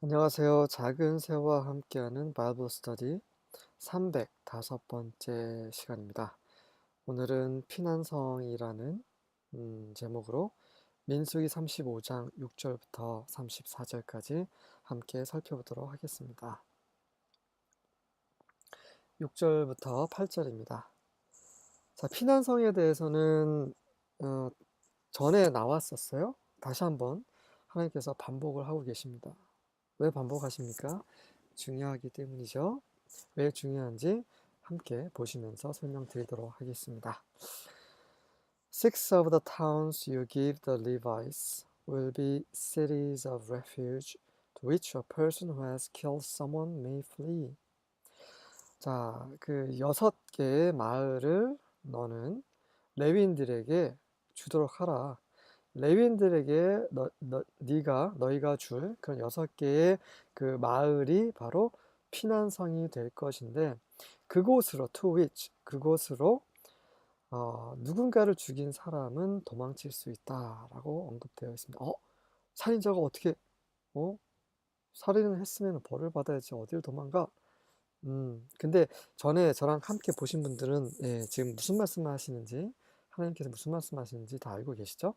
안녕하세요. 작은 새와 함께하는 바이블 스터디 305번째 시간입니다. 오늘은 피난성이라는 제목으로 민수기 35장 6절부터 34절까지 함께 살펴보도록 하겠습니다. 6절부터 8절입니다. 자, 피난성에 대해서는 전에 나왔었어요. 다시 한번 하나님께서 반복을 하고 계십니다. 왜 반복하십니까? 중요하기 때문이죠. 왜 중요한지 함께 보시면서 설명드리도록 하겠습니다. Six of the towns you give the Levites will be cities of refuge to which a person who has killed someone may flee. 자, 그 6개의 마을을 너는 레위인들에게 주도록 하라. 레위인들에게 너희가 줄 그런 6개의 그 마을이 바로 피난성이 될 것인데 그곳으로 to which 그곳으로 누군가를 죽인 사람은 도망칠 수 있다라고 언급되어 있습니다. 살인자가 어떻게 살인을 했으면 벌을 받아야지 어딜 도망가? 근데 전에 저랑 함께 보신 분들은 지금 무슨 말씀을 하시는지 하나님께서 무슨 말씀 하시는지 다 알고 계시죠?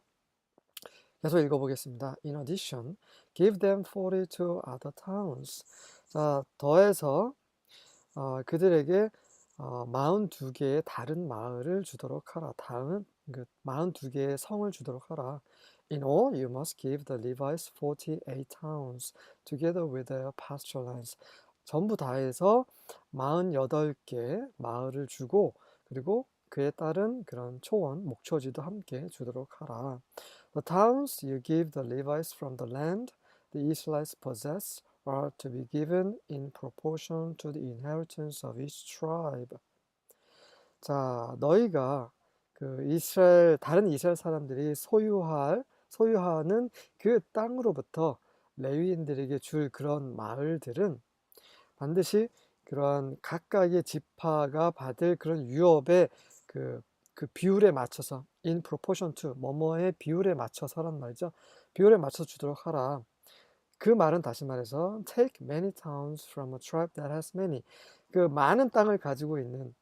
계속 읽어보겠습니다. In addition, give them 42 other towns. 자, 더해서 그들에게 42개의 다른 마을을 주도록 하라. 다른 42개의 성을 주도록 하라. In all, you must give the Levites 48 towns, together with their pasture lands. 전부 다 해서 48개 마을을 주고, 그리고 그에 따른 그런 초원, 목초지도 함께 주도록 하라. The towns you give the Levites from the land the Israelites possess are to be given in proportion to the inheritance of each tribe. 자, 너희가 다른 이스라엘 사람들이 소유하는 그 땅으로부터 레위인들에게 줄 그런 마을들은 반드시 그러한 각각의 지파가 받을 그런 유업의 그 비율에 맞춰서 in proportion to 뭐뭐의 비율에 맞춰서란 말이죠. 비율에 맞춰 주도록 하라. 그 말은 다시 말해서 take many towns from a tribe that has many. 그 많은 땅을 가지고 있는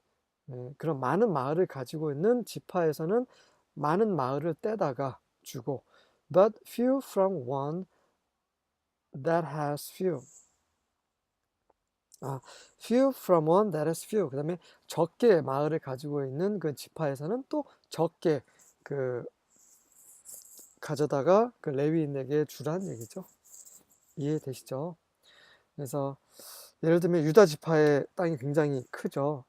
그런 많은 마을을 가지고 있는 지파에서는 많은 마을을 떼다가 주고 but few from one that has few. few from one that has few. 그 다음에 적게 마을을 가지고 있는 그 지파에서는 또 적게 가져다가 그 레위인에게 주란 얘기죠. 이해되시죠? 그래서 예를 들면 유다 지파의 땅이 굉장히 크죠.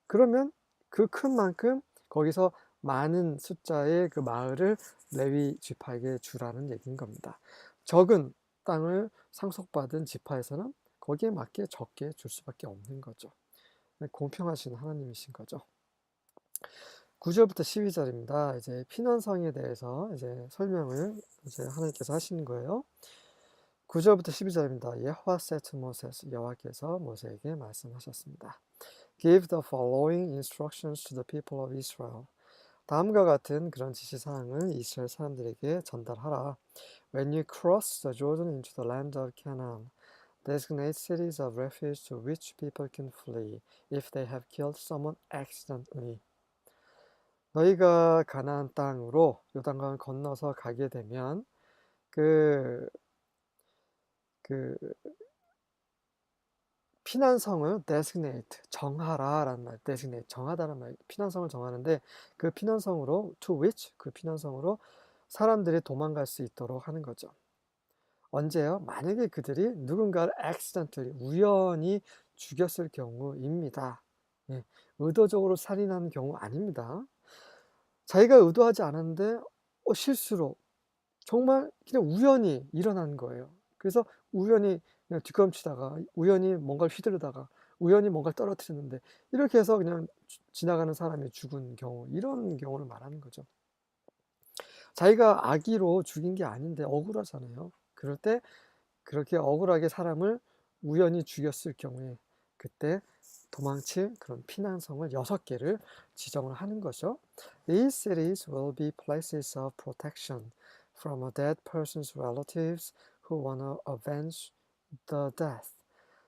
그러면 그 큰 만큼 거기서 많은 숫자의 그 마을을 레위 지파에게 주라는 얘기인 겁니다. 적은 땅을 상속받은 지파에서는 거기에 맞게 적게 줄 수밖에 없는 거죠. 공평하신 하나님이신 거죠. 9절부터 12절입니다. 이제 피난성에 대해서 이제 설명을 이제 하나님께서 하시는 거예요. 9절부터 12절입니다. 여호와 said to Moses, 여호와께서 모세에게 말씀하셨습니다. Give the following instructions to the people of Israel. 다음과 같은 그런 지시사항을 이스라엘 사람들에게 전달하라. When you cross the Jordan into the land of Canaan, designate cities of refuge to which people can flee if they have killed someone accidentally. 너희가 가나안 땅으로 요단강을 건너서 가게 되면 그 피난성을 designate, 정하라라는 말, designate, 정하다는 말, 피난성을 정하는데 그 피난성으로, to which, 그 피난성으로 사람들이 도망갈 수 있도록 하는 거죠. 언제요? 만약에 그들이 누군가를 accidentally, 우연히 죽였을 경우입니다. 예, 의도적으로 살인한 경우 아닙니다. 자기가 의도하지 않았는데 실수로 정말 그냥 우연히 일어난 거예요. 그래서 우연히 그냥 뒷걸음치다가 우연히 뭔가를 휘두르다가 우연히 뭔가를 떨어뜨렸는데 이렇게 해서 그냥 지나가는 사람이 죽은 경우, 이런 경우를 말하는 거죠. 자기가 악의로 죽인 게 아닌데 억울하잖아요. 그럴 때 그렇게 억울하게 사람을 우연히 죽였을 경우에 그때 도망칠 그런 피난성을 6개를 지정을 하는 거죠. These cities will be places of protection from a dead person's relatives who want to avenge the death.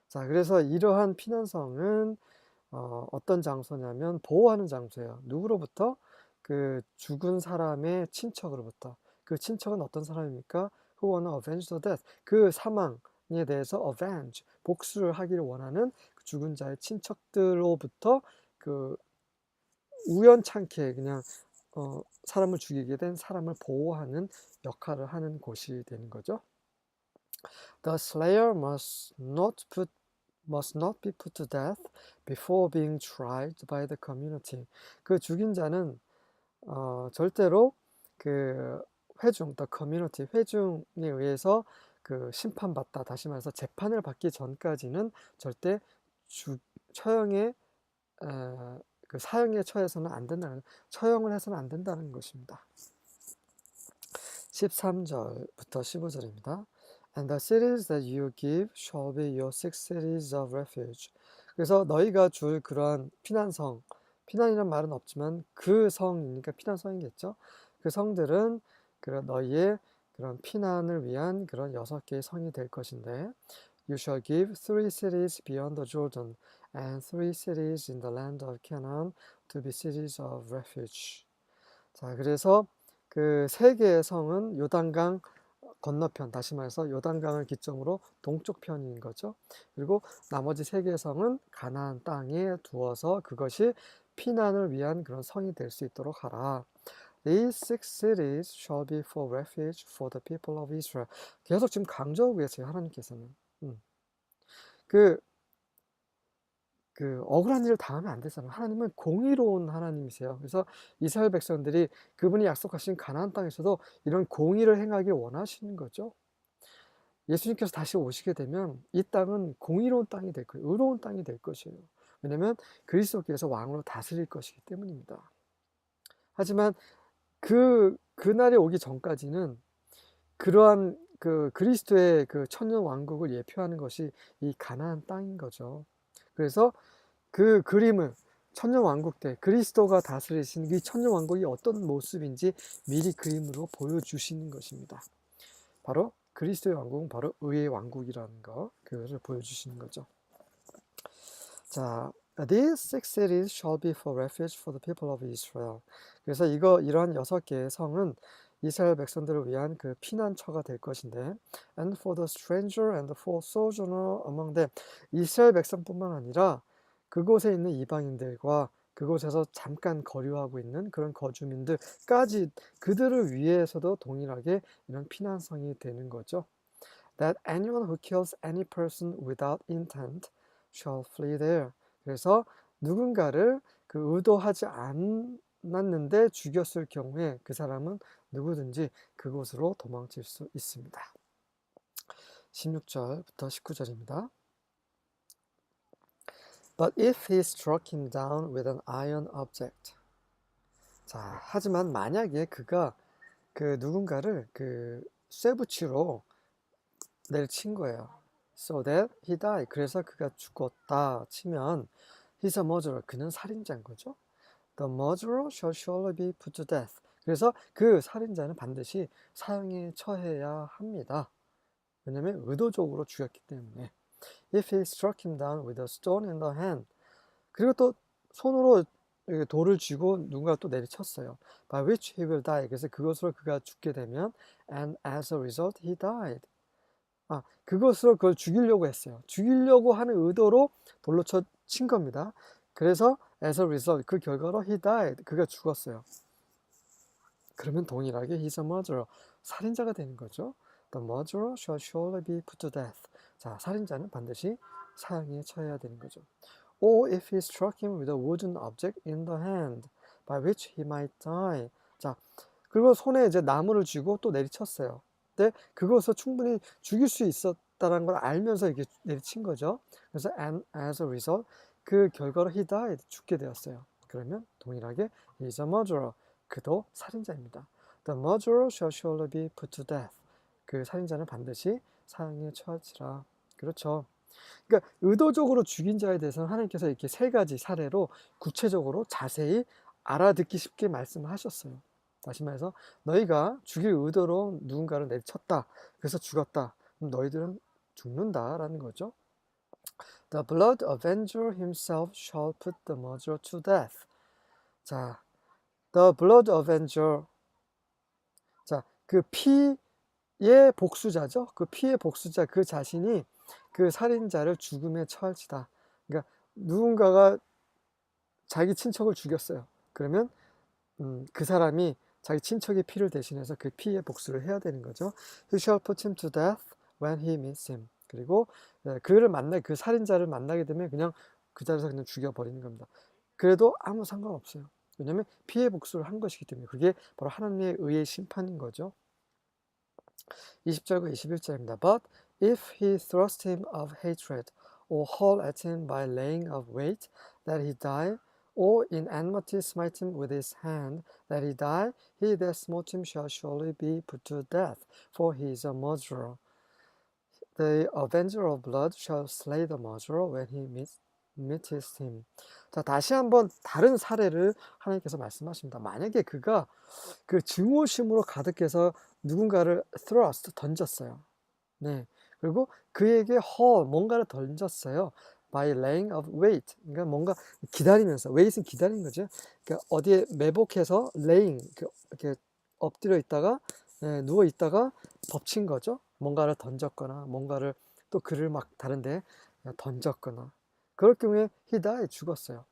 자, 그래서 이러한 피난성은 어떤 장소냐면 보호하는 장소예요. 누구로부터? 그 죽은 사람의 친척으로부터. 그 친척은 어떤 사람입니까? Who wanna avenge the death. 그 사망에 대해서 avenge, 복수를 하기를 원하는 그 죽은 자의 친척들로부터 그 우연찮게 그냥 사람을 죽이게 된 사람을 보호하는 역할을 하는 곳이 되는 거죠. The slayer must not be put to death before being tried by the community. 그 죽인 자는 절대로 그 회중, the community, 회중에 의해서 그 심판받다, 다시 말해서 재판을 받기 전까지는 절대 처형에 그 사형에 처해서는 안 된다는, 처형을 해서는 안 된다는 것입니다. 13절부터 15절입니다. And the cities that you give shall be your 6 cities of refuge. 그래서 너희가 줄 그러한 피난성, 피난이란 말은 없지만 그 성이니까 피난성이겠죠. 그 성들은 그런 너희의 그런 피난을 위한 그런 6개의 성이 될 것인데, You shall give 3 cities beyond the Jordan and 3 cities in the land of Canaan to be cities of refuge. 자, 그래서 그 3개의 성은 요단강 건너편, 다시 말해서 요단강을 기점으로 동쪽 편인 거죠. 그리고 나머지 3개의 성은 가나안 땅에 두어서 그것이 피난을 위한 그런 성이 될 수 있도록 하라. These 6 cities shall be for refuge for the people of Israel. 계속 지금 강조하고 계세요, 하나님께서는. 그 억울한 일을 당하면 안 되잖아요. 하나님은 공의로운 하나님이세요. 그래서 이스라엘 백성들이 그분이 약속하신 가나안 땅에서도 이런 공의를 행하길 원하시는 거죠. 예수님께서 다시 오시게 되면 이 땅은 공의로운 땅이 될 거예요. 의로운 땅이 될 것이에요. 왜냐하면 그리스도께서 왕으로 다스릴 것이기 때문입니다. 하지만 그날이 오기 전까지는 그러한 그 그리스도의 그 천년 왕국을 예표하는 것이 이 가나안 땅인 거죠. 그래서 그 그림을 천년 왕국 때 그리스도가 다스리신 이 천년 왕국이 어떤 모습인지 미리 그림으로 보여주시는 것입니다. 바로 그리스도의 왕국은 바로 의의 왕국이라는 거, 그것을 보여주시는 거죠. 자, These 6 cities shall be for refuge for the people of Israel. 그래서 이러한 6개의 성은 이스라엘 백성들을 위한 그 피난처가 될 것인데, and for the stranger and for sojourner among them. 이스라엘 백성뿐만 아니라 그곳에 있는 이방인들과 그곳에서 잠깐 거류하고 있는 그런 거주민들까지 그들을 위해서도 동일하게 이런 피난성이 되는 거죠. That anyone who kills any person without intent shall flee there. 그래서 누군가를 그 의도하지 않았는데 죽였을 경우에 그 사람은 누구든지 그곳으로 도망칠 수 있습니다. 16절부터 19절입니다. But if he struck him down with an iron object. 자, 하지만 만약에 그가 그 누군가를 그 쇠붙이로 내리친 거예요. So that he died. 그래서 그가 죽었다 치면 he's a murderer. 그는 살인자인 거죠. The murderer shall surely be put to death. 그래서 그 살인자는 반드시 사형에 처해야 합니다. 왜냐하면 의도적으로 죽였기 때문에. If he struck him down with a stone in the hand. 그리고 또 손으로 돌을 쥐고 누군가 또 내리쳤어요. By which he will die. 그래서 그것으로 그가 죽게 되면 and as a result he died. 그것으로 그걸 죽이려고 했어요. 죽이려고 하는 의도로 돌로 친 겁니다. 그래서 as a result, 그 결과로 he died, 그가 죽었어요. 그러면 동일하게 he's a murderer, 살인자가 되는 거죠. The murderer shall surely be put to death. 자, 살인자는 반드시 사형에 처해야 되는 거죠. Or if he struck him with a wooden object in the hand, by which he might die. 자, 그리고 손에 이제 나무를 쥐고 또 내리쳤어요. 근데 그것을 충분히 죽일 수 있었다는 걸 알면서 이렇게 내리친 거죠. 그래서 and as a result, 그 결과로 he died, 죽게 되었어요. 그러면 동일하게 he is a murderer, 그도 살인자입니다. The murderer shall surely be put to death. 그 살인자는 반드시 사형에 처하리라. 그렇죠. 그러니까 의도적으로 죽인 자에 대해서는 하나님께서 이렇게 3가지 사례로 구체적으로 자세히 알아듣기 쉽게 말씀을 하셨어요. 다시 말해서 너희가 죽일 의도로 누군가를 내리쳤다. 그래서 죽었다. 그럼 너희들은 죽는다라는 거죠. The blood avenger himself shall put the murderer to death. 자, the blood avenger. 자, 그 피의 복수자죠. 그 피의 복수자 그 자신이 그 살인자를 죽음에 처할지다. 그러니까 누군가가 자기 친척을 죽였어요. 그러면 그 사람이 자기 친척의 피를 대신해서 그 피의 복수를 해야 되는 거죠. He shall put him to death when he meets him. 그리고 그 살인자를 만나게 되면 그냥 그 자리에서 그냥 죽여버리는 겁니다. 그래도 아무 상관없어요. 왜냐하면 피의 복수를 한 것이기 때문에 그게 바로 하나님의 의의 심판인 거죠. 20절과 21절입니다. But if he thrust him of hatred or haul at him by laying of weight that he die, or in enmity smite him with his hand that he die, he that smote him shall surely be put to death, for he is a murderer. The avenger of blood shall slay the murderer when he meets him. 자, 다시 한번 다른 사례를 하나님께서 말씀하십니다. 만약에 그가 그 증오심으로 가득해서 누군가를 thrust, 던졌어요. 네. 그리고 그에게 뭔가를 던졌어요. By laying of weight. 그러니까 뭔가 기다리면서, weight은 기다리는 거죠. 그러니까 어디에 매복해서 laying, 이렇게 엎드려 있다가, 누워 있다가 덮친 거죠. 뭔가를 던졌거나, 뭔가를 또 그를 막 다른데 던졌거나. 그럴 경우에 he died, 죽었어요.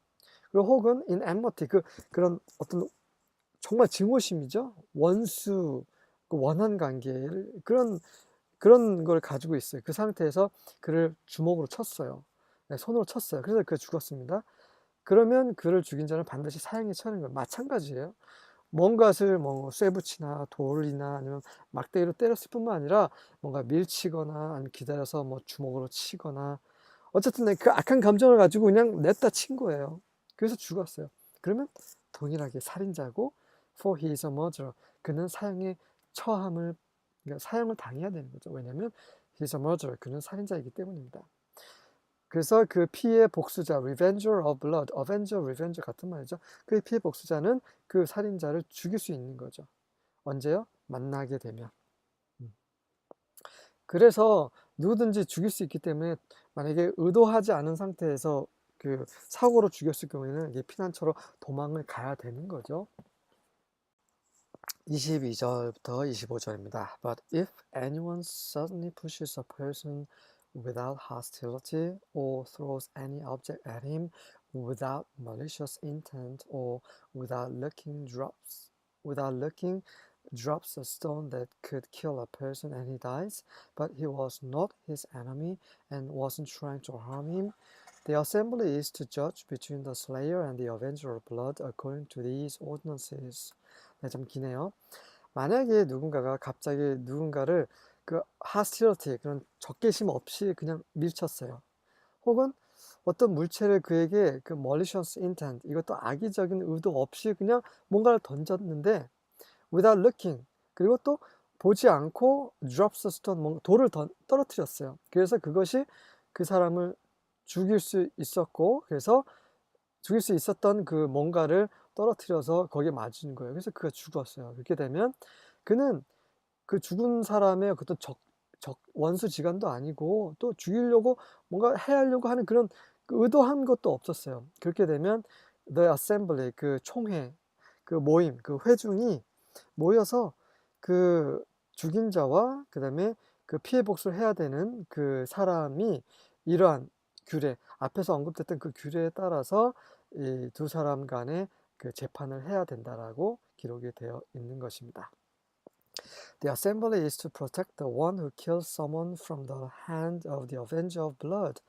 그리고 혹은 in enmity, 그런 어떤 정말 증오심이죠. 원수, 원한 관계를 그런 걸 가지고 있어요. 그 상태에서 그를 주먹으로 쳤어요. 손으로 쳤어요. 그래서 그가 죽었습니다. 그러면 그를 죽인 자는 반드시 사형에 처하는 거예요. 마찬가지예요. 뭔가를 쇠붙이나 돌이나 아니면 막대기로 때렸을 뿐만 아니라 뭔가 밀치거나 아니면 기다려서 주먹으로 치거나 어쨌든 그 악한 감정을 가지고 그냥 냈다 친 거예요. 그래서 죽었어요. 그러면 동일하게 살인자고 for he is a murderer. 그는 사형에 처함을 그러니까 사형을 당해야 되는 거죠. 왜냐하면 he is a murderer. 그는 살인자이기 때문입니다. 그래서 그 피의 복수자, revenger of blood, avenger, revenger 같은 말이죠. 그 피의 복수자는 그 살인자를 죽일 수 있는 거죠. 언제요? 만나게 되면. 그래서 누구든지 죽일 수 있기 때문에 만약에 의도하지 않은 상태에서 그 사고로 죽였을 경우에는 이게 피난처로 도망을 가야 되는 거죠. 22절부터 25절입니다. But if anyone suddenly pushes a person without hostility or throws any object at him without malicious intent or without looking drops a stone that could kill a person and he dies, but he was not his enemy and wasn't trying to harm him, the assembly is to judge between the slayer and the avenger of blood according to these ordinances. 네, 좀 기네요. 만약에 누군가가 갑자기 누군가를 그 hostility, 그런 적개심 없이 그냥 밀쳤어요. 혹은 어떤 물체를 그에게 그 malicious intent, 이것도 악의적인 의도 없이 그냥 뭔가를 던졌는데 without looking, 그리고 또 보지 않고 drops a stone, 돌을 떨어뜨렸어요. 그래서 그것이 그 사람을 죽일 수 있었고, 그래서 죽일 수 있었던 그 뭔가를 떨어뜨려서 거기에 맞은 거예요. 그래서 그가 죽었어요. 그렇게 되면 그는 그 죽은 사람의 어떤 원수지간도 아니고 또 죽이려고 뭔가 해하려고 하는 그런 의도한 것도 없었어요. 그렇게 되면 the assembly, 그 총회, 그 모임, 그 회중이 모여서 그 죽인 자와 그 다음에 그 피해 복수를 해야 되는 그 사람이 이러한 규례, 앞에서 언급됐던 그 규례에 따라서 이 두 사람 간에 그 재판을 해야 된다라고 기록이 되어 있는 것입니다. The assembly is to protect the one who kills someone from the hand of the avenger of blood.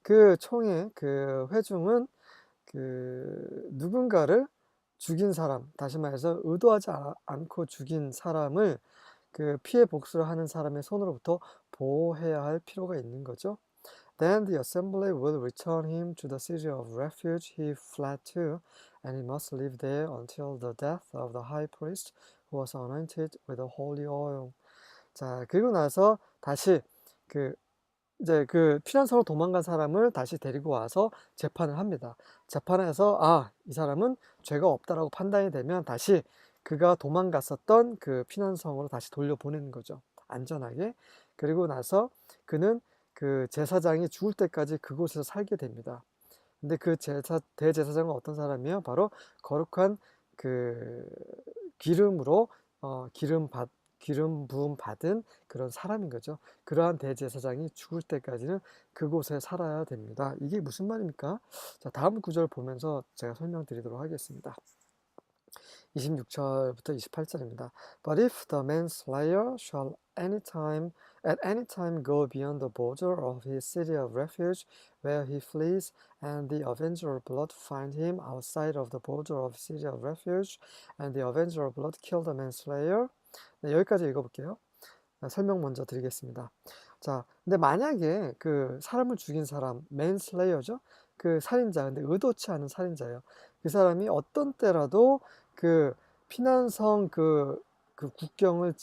그 총회, 그 회중은 그 누군가를 죽인 사람, 다시 말해서 의도하지 않고 죽인 사람을 그 피해 복수를 하는 사람의 손으로부터 보호해야 할 필요가 있는 거죠. Then the assembly will return him to the city of refuge he fled to, and he must live there until the death of the high priest who was anointed with the holy oil. 자, 그리고 나서 다시 이제 그 피난처로 도망간 사람을 다시 데리고 와서 재판을 합니다. 재판에서 이 사람은 죄가 없다라고 판단이 되면 다시 그가 도망갔었던 그 피난성으로 다시 돌려보내는 거죠. 안전하게. 그리고 나서 그는 그 제사장이 죽을 때까지 그곳에서 살게 됩니다. 근데 그 대제사장은 어떤 사람이에요? 바로 거룩한 그 기름으로 기름 부음 받은 그런 사람인 거죠. 그러한 대제사장이 죽을 때까지는 그곳에 살아야 됩니다. 이게 무슨 말입니까? 자, 다음 구절 보면서 제가 설명드리도록 하겠습니다. 26절부터 28절입니다. But if the manslayer shall at any time go beyond the border of his city of refuge where he flees, and the avenger of blood find him outside of the border of city of refuge, and the avenger of blood kill the manslayer. 네, 여기까지 읽어볼게요. 설명 먼저 드리겠습니다. 자, 근데 만약에 그 사람을 죽인 사람, 맨슬레이어죠? 그 살인자, 근데 의도치 않은 살인자예요. 그 사람이 어떤 때라도 그 피난성 그 국경을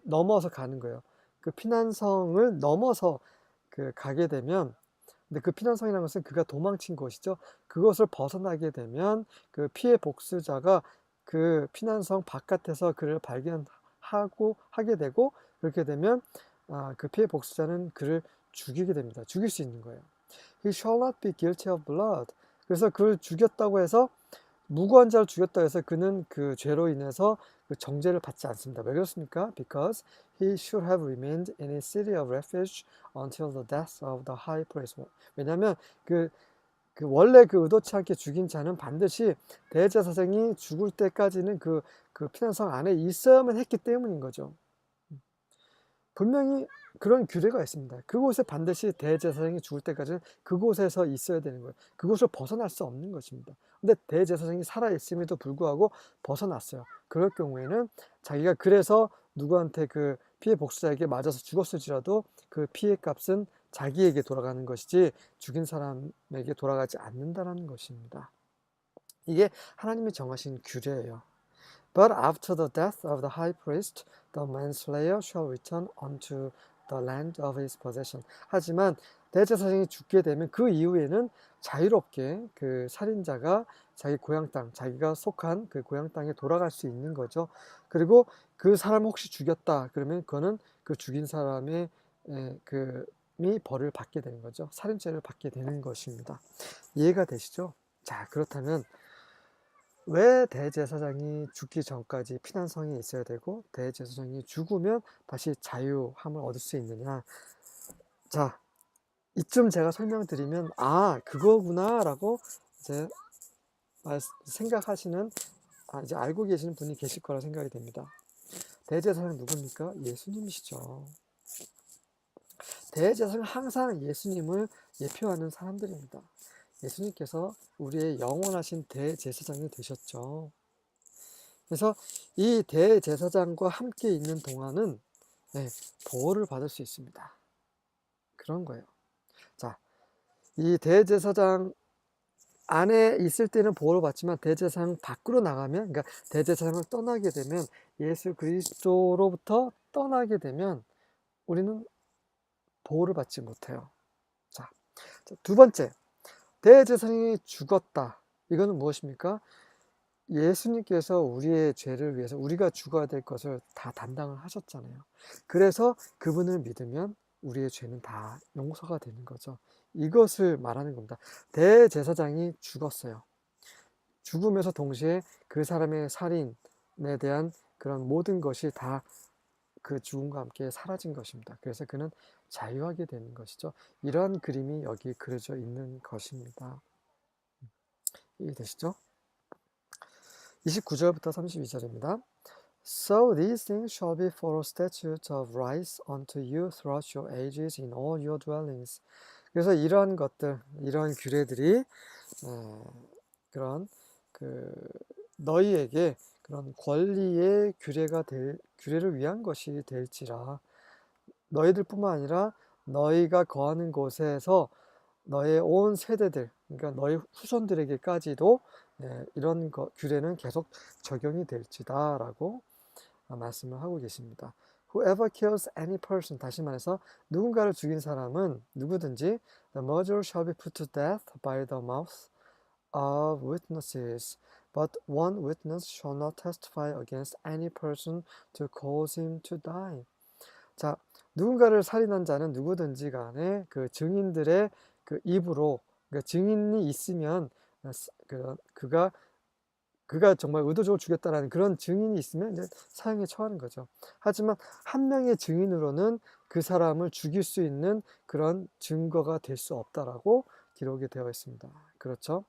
넘어서 가는 거예요. 그 피난성을 넘어서 그 가게 되면, 근데 그 피난성이라는 것은 그가 도망친 곳이죠. 그것을 벗어나게 되면 그 피해 복수자가 그 피난성 바깥에서 그를 하게 되고, 그렇게 되면 그 피해 복수자는 그를 죽이게 됩니다. 죽일 수 있는 거예요. He shall not be guilty of blood. 그래서 그를 죽였다고 해서 무고한 자를 죽였다고 해서 그는 그 죄로 인해서 그 정죄를 받지 않습니다. 왜 그렇습니까? Because he should have remained in his city of refuge until the death of the high priest. 왜냐하면 그 원래 그 의도치 않게 죽인 자는 반드시 대제사장이 죽을 때까지는 그 피난성 안에 있어야만 했기 때문인 거죠. 분명히 그런 규례가 있습니다. 그곳에 반드시 대제사장이 죽을 때까지는 그곳에서 있어야 되는 거예요. 그곳을 벗어날 수 없는 것입니다. 근데 대제사장이 살아있음에도 불구하고 벗어났어요. 그럴 경우에는 자기가 그래서 누구한테 그 피해 복수자에게 맞아서 죽었을지라도 그 피해 값은 자기에게 돌아가는 것이지 죽인 사람에게 돌아가지 않는다는 것입니다. 이게 하나님이 정하신 규례예요. But after the death of the high priest, the manslayer shall return unto the land of his possession. 하지만 대제사장이 죽게 되면 그 이후에는 자유롭게 그 살인자가 자기 고향 땅, 자기가 속한 그 고향 땅에 돌아갈 수 있는 거죠. 그리고 그 사람 혹시 죽였다 그러면 그거는 그 죽인 사람의 이 벌을 받게 되는 거죠. 살인죄를 받게 되는 것입니다. 이해가 되시죠? 자, 그렇다면 왜 대제사장이 죽기 전까지 피난성에 있어야 되고 대제사장이 죽으면 다시 자유함을 얻을 수 있느냐? 자, 이쯤 제가 설명드리면 그거구나 라고 이제 생각하시는 이제 알고 계시는 분이 계실 거라 생각이 됩니다. 대제사장 누굽니까? 예수님이시죠. 대제사장은 항상 예수님을 예표하는 사람들입니다. 예수님께서 우리의 영원하신 대제사장이 되셨죠. 그래서 이 대제사장과 함께 있는 동안은 보호를 받을 수 있습니다. 그런 거예요. 자, 이 대제사장 안에 있을 때는 보호를 받지만 대제사장 밖으로 나가면, 그러니까 대제사장을 떠나게 되면, 예수 그리스도로부터 떠나게 되면 우리는 보호를 받지 못해요. 자, 두 번째, 대제사장이 죽었다. 이거는 무엇입니까? 예수님께서 우리의 죄를 위해서 우리가 죽어야 될 것을 다 담당을 하셨잖아요. 그래서 그분을 믿으면 우리의 죄는 다 용서가 되는 거죠. 이것을 말하는 겁니다. 대제사장이 죽었어요. 죽으면서 동시에 그 사람의 살인에 대한 그런 모든 것이 다 그 죽음과 함께 사라진 것입니다. 그래서 그는 자유하게 되는 것이죠. 이런 그림이 여기 그려져 있는 것입니다. 이해되시죠? 29절부터 32절입니다. So these things shall be for statutes of rights unto you throughout your ages in all your dwellings. 그래서 이러한 것들, 이러한 규례들이 그런 너희에게 그런 권리의 규례를 위한 것이 될지라. 너희들뿐만 아니라 너희가 거하는 곳에서 너의 온 세대들, 그러니까 너희 후손들에게까지도 이런 규례는 계속 적용이 될지다라고 말씀을 하고 계십니다. Whoever kills any person, 다시 말해서 누군가를 죽인 사람은 누구든지 the murderer shall be put to death by the mouth of witnesses. But one witness shall not testify against any person to cause him to die. 자, 누군가를 살인한 자는 누구든지 간에 그 증인들의 그 입으로, 그러니까 증인이 있으면 그가 정말 의도적으로 죽였다라는 그런 증인이 있으면 이제 사형에 처하는 거죠. 하지만 한 명의 증인으로는 그 사람을 죽일 수 있는 그런 증거가 될 수 없다라고 기록이 되어 있습니다. 그렇죠?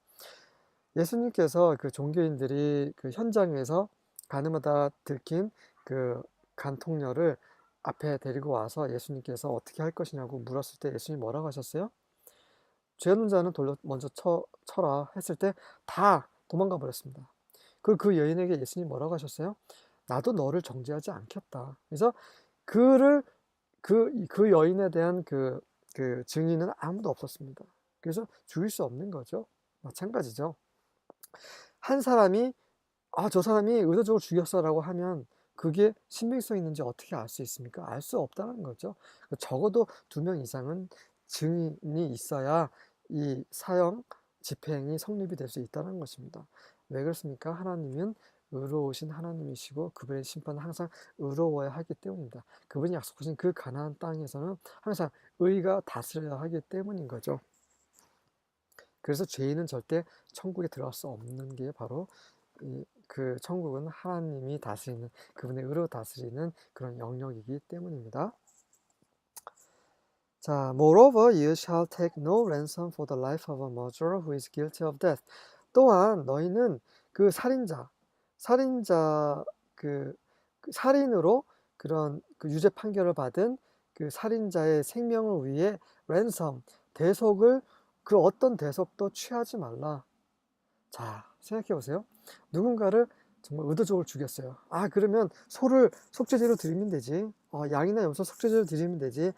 예수님께서 그 종교인들이 그 현장에서 가늠하다 들킨 그 간통녀를 앞에 데리고 와서 예수님께서 어떻게 할 것이냐고 물었을 때 예수님이 뭐라고 하셨어요? 죄 없는 자는 돌로 먼저 쳐라 했을 때 다 도망가 버렸습니다. 그리고 그 여인에게 예수님이 뭐라고 하셨어요? 나도 너를 정죄하지 않겠다. 그래서 그 여인에 대한 그 증인은 아무도 없었습니다. 그래서 죽일 수 없는 거죠. 마찬가지죠. 한 사람이 저 사람이 의도적으로 죽였어라고 하면 그게 신빙성 있는지 어떻게 알 수 있습니까? 알 수 없다는 거죠. 적어도 2명 이상은 증인이 있어야 이 사형 집행이 성립이 될 수 있다는 것입니다. 왜 그렇습니까? 하나님은 의로우신 하나님이시고 그분의 심판은 항상 의로워야 하기 때문입니다. 그분이 약속하신 그 가나안 땅에서는 항상 의가 다스려야 하기 때문인 거죠. 그래서 죄인은 절대 천국에 들어갈 수 없는 게 바로 그 천국은 하나님이 다스리는, 그분의 의로 다스리는 그런 영역이기 때문입니다. 자, moreover, you shall take no ransom for the life of a murderer who is guilty of death. 또한 너희는 그 살인자 그 살인으로 그런 그 유죄 판결을 받은 그 살인자의 생명을 위해 랜섬, 대속을 그 어떤 대속도 취하지 말라. 자, 생각해 보세요. 누군가를 정말 의도적으로 죽였어요. 그러면 소를 속죄제로 드리면 되지. 양이나 염소 속죄제로 드리면 되지.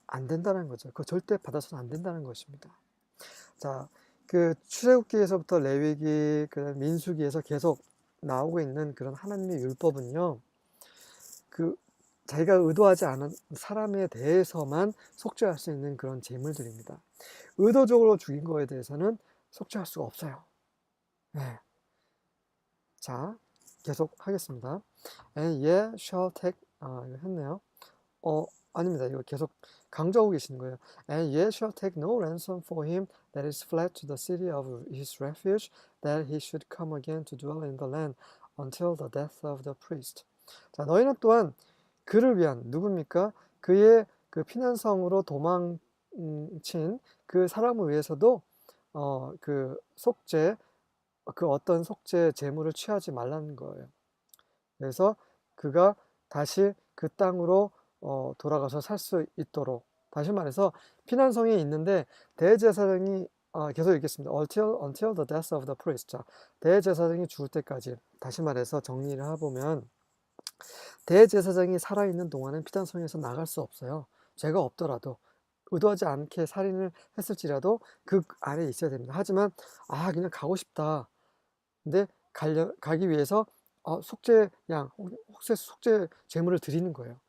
안 된다는 거죠. 그거 절대 받아서는 안 된다는 것입니다. 자, 그 출애굽기에서부터 레위기, 그다음 민수기에서 계속 나오고 있는 그런 하나님의 율법은요. 그 자기가 의도하지 않은 사람에 대해서만 속죄할 수 있는 그런 제물들입니다. 의도적으로 죽인 거에 대해서는 속죄할 수가 없어요. 네. 자, 계속 하겠습니다. And ye shall take, 이거 했네요. 아닙니다. 이거 계속 강조하고 계시는 거예요. And ye shall take no ransom for him that is fled to the city of his refuge, that he should come again to dwell in the land until the death of the priest. 자, 너희는 또한 그를 위한, 누굽니까? 그의 그 피난성으로 도망친 그 사람을 위해서도 그 속죄, 그 어떤 속죄 제물을 취하지 말라는 거예요. 그래서 그가 다시 그 땅으로 돌아가서 살 수 있도록, 다시 말해서 피난성에 있는데 대제사장이 계속 읽겠습니다. until the death of the priest. 자, 대제사장이 죽을 때까지, 다시 말해서 정리를 해보면 대제사장이 살아있는 동안은 피난성에서 나갈 수 없어요. 죄가 없더라도, 의도하지 않게 살인을 했을지라도 그 안에 있어야 됩니다. 하지만 그냥 가고 싶다. 근데 가기 위해서 속죄 제물을 드리는 거예요.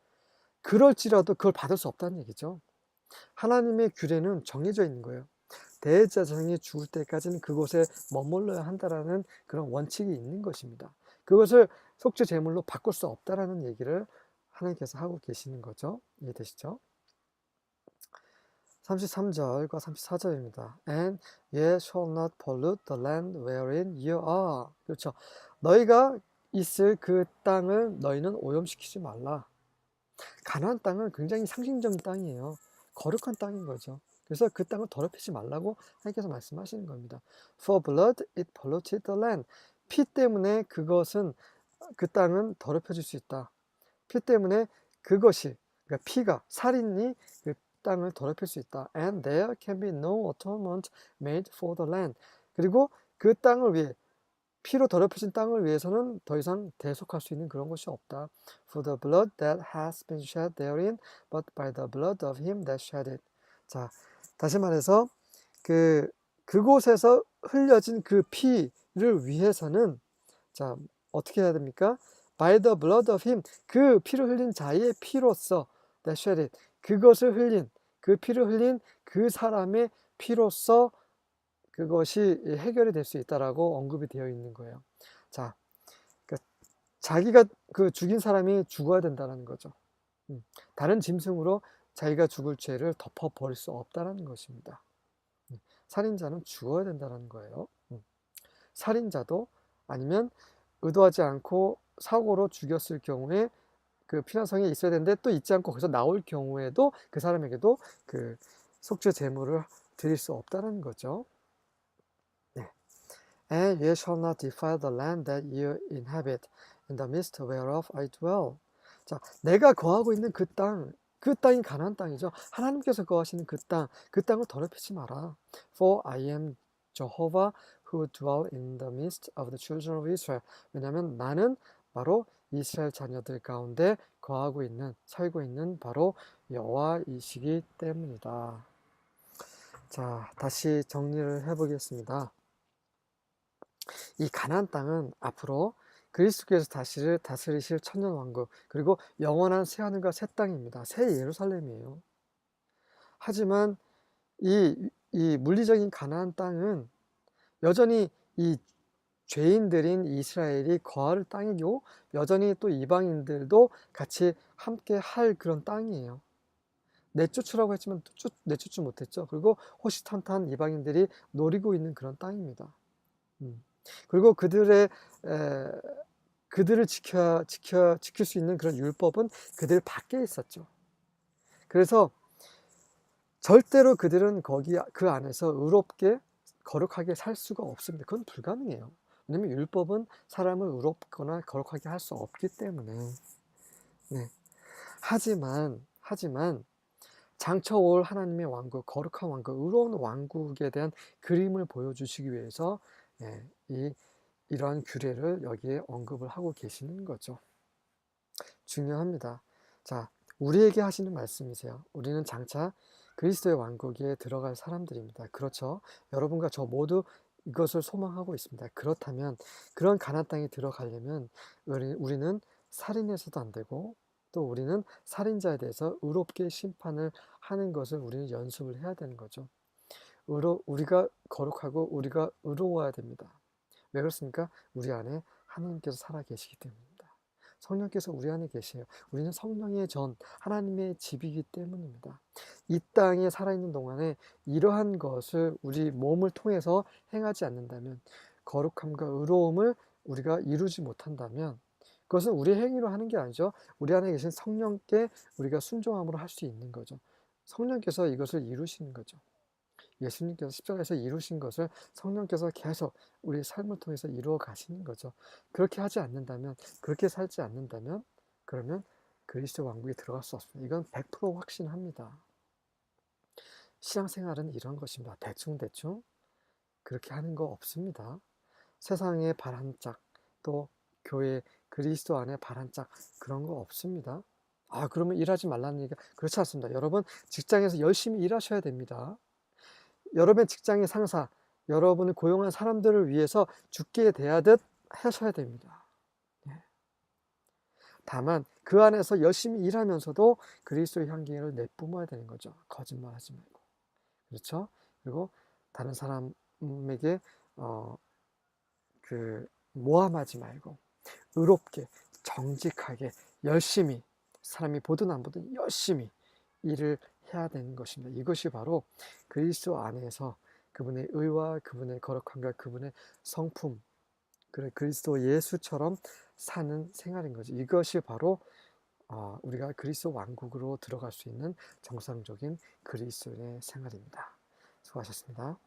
그럴지라도 그걸 받을 수 없다는 얘기죠. 하나님의 규례는 정해져 있는 거예요. 대제사장이 죽을 때까지는 그곳에 머물러야 한다라는 그런 원칙이 있는 것입니다. 그것을 속죄 제물로 바꿀 수 없다라는 얘기를 하나님께서 하고 계시는 거죠. 이해되시죠? 33절과 34절입니다. And ye shall not pollute the land wherein you are. 그렇죠. 너희가 있을 그 땅을 너희는 오염시키지 말라. 가나안 땅은 굉장히 상징적인 땅이에요. 거룩한 땅인 거죠. 그래서 그 땅을 더럽히지 말라고 하나님께서 말씀하시는 겁니다. For blood it polluted the land. 피 때문에 그 땅은 더럽혀질 수 있다. 피 때문에 그러니까 피가, 살인이 그 땅을 더럽힐 수 있다. And there can be no atonement made for the land. 그리고 그 땅을 위해, 피로 더럽혀진 땅을 위해서는 더 이상 대속할 수 있는 그런 것이 없다. For the blood that has been shed therein, but by the blood of him that shed it. 자, 다시 말해서 그곳에서 흘려진 그 피를 위해서는, 자, 어떻게 해야 됩니까? By the blood of him, 그 피를 흘린 자의 피로서, that shed it, 그 피를 흘린 그 사람의 피로서 그것이 해결이 될 수 있다라고 언급이 되어 있는 거예요. 자, 그러니까 자기가 그 죽인 사람이 죽어야 된다는 거죠. 다른 짐승으로 자기가 죽을 죄를 덮어버릴 수 없다는 것입니다. 살인자는 죽어야 된다는 거예요. 살인자도 아니면 의도하지 않고 사고로 죽였을 경우에 그 피난성에 있어야 되는데 또 있지 않고 거기서 나올 경우에도 그 사람에게도 그 속죄 제물을 드릴 수 없다는 거죠. 네. And ye shall not defile the land that you inhabit, in the midst whereof I dwell. 자, 내가 거하고 있는 그 땅이 가나안 땅이죠. 하나님께서 거하시는 그 땅을 더럽히지 마라. For I am Jehovah who dwell in the midst of the children of Israel. 왜냐하면 나는 바로 이스라엘 자녀들 가운데 살고 있는 바로 여호와이시기 때문이다. 자, 다시 정리를 해보겠습니다. 이 가나안 땅은 앞으로 그리스도께서 다스리실 천년 왕국, 그리고 영원한 새 하늘과 새 땅입니다. 새 예루살렘이에요. 하지만 이 물리적인 가나안 땅은 여전히 이 죄인들인 이스라엘이 거할 땅이고, 여전히 또 이방인들도 같이 함께 할 그런 땅이에요. 내쫓으라고 했지만 내쫓지 못했죠. 그리고 호시탐탐한 이방인들이 노리고 있는 그런 땅입니다. 그리고 그들을 지킬 수 있는 그런 율법은 그들 밖에 있었죠. 그래서 절대로 그들은 그 안에서 의롭게 거룩하게 살 수가 없습니다. 그건 불가능해요. 왜냐하면 율법은 사람을 의롭거나 거룩하게 할 수 없기 때문에. 네. 하지만 장차 올 하나님의 왕국, 거룩한 왕국, 의로운 왕국에 대한 그림을 보여주시기 위해서 이러한 규례를 여기에 언급을 하고 계시는 거죠. 중요합니다. 자, 우리에게 하시는 말씀이세요. 우리는 장차 그리스도의 왕국에 들어갈 사람들입니다. 그렇죠? 여러분과 저 모두 이것을 소망하고 있습니다. 그렇다면 그런 가나안 땅에 들어가려면 우리는 살인해서도 안 되고, 또 우리는 살인자에 대해서 의롭게 심판을 하는 것을 우리는 연습을 해야 되는 거죠. 우리가 거룩하고 우리가 의로워야 됩니다. 왜 그렇습니까? 우리 안에 하나님께서 살아계시기 때문입니다. 성령께서 우리 안에 계세요. 우리는 성령의 전, 하나님의 집이기 때문입니다. 이 땅에 살아있는 동안에 이러한 것을 우리 몸을 통해서 행하지 않는다면, 거룩함과 의로움을 우리가 이루지 못한다면, 그것은 우리 행위로 하는 게 아니죠. 우리 안에 계신 성령께 우리가 순종함으로 할 수 있는 거죠. 성령께서 이것을 이루시는 거죠. 예수님께서 십자가에서 이루신 것을 성령께서 계속 우리 삶을 통해서 이루어 가시는 거죠. 그렇게 하지 않는다면, 그렇게 살지 않는다면, 그러면 그리스도 왕국에 들어갈 수 없습니다. 이건 100% 확신합니다. 신앙생활은 이런 것입니다. 대충 그렇게 하는 거 없습니다. 세상에 발 한 짝, 또 교회 그리스도 안에 발 한 짝, 그런 거 없습니다. 그러면 일하지 말라는 얘기가 그렇지 않습니다. 여러분, 직장에서 열심히 일하셔야 됩니다. 여러분의 직장의 상사, 여러분을 고용한 사람들을 위해서 죽게 대하듯 하셔야 됩니다. 다만 그 안에서 열심히 일하면서도 그리스도의 향기를 내뿜어야 되는 거죠. 거짓말하지 말고. 그렇죠? 그리고 다른 사람에게 모함하지 말고 의롭게, 정직하게, 열심히, 사람이 보든 안 보든 열심히 일을 해야 되는 것입니다. 이것이 바로 그리스도 안에서 그분의 의와 그분의 거룩함과 그분의 성품, 그리스도 예수처럼 사는 생활인 거죠. 이것이 바로 우리가 그리스도 왕국으로 들어갈 수 있는 정상적인 그리스도인의 생활입니다. 수고하셨습니다.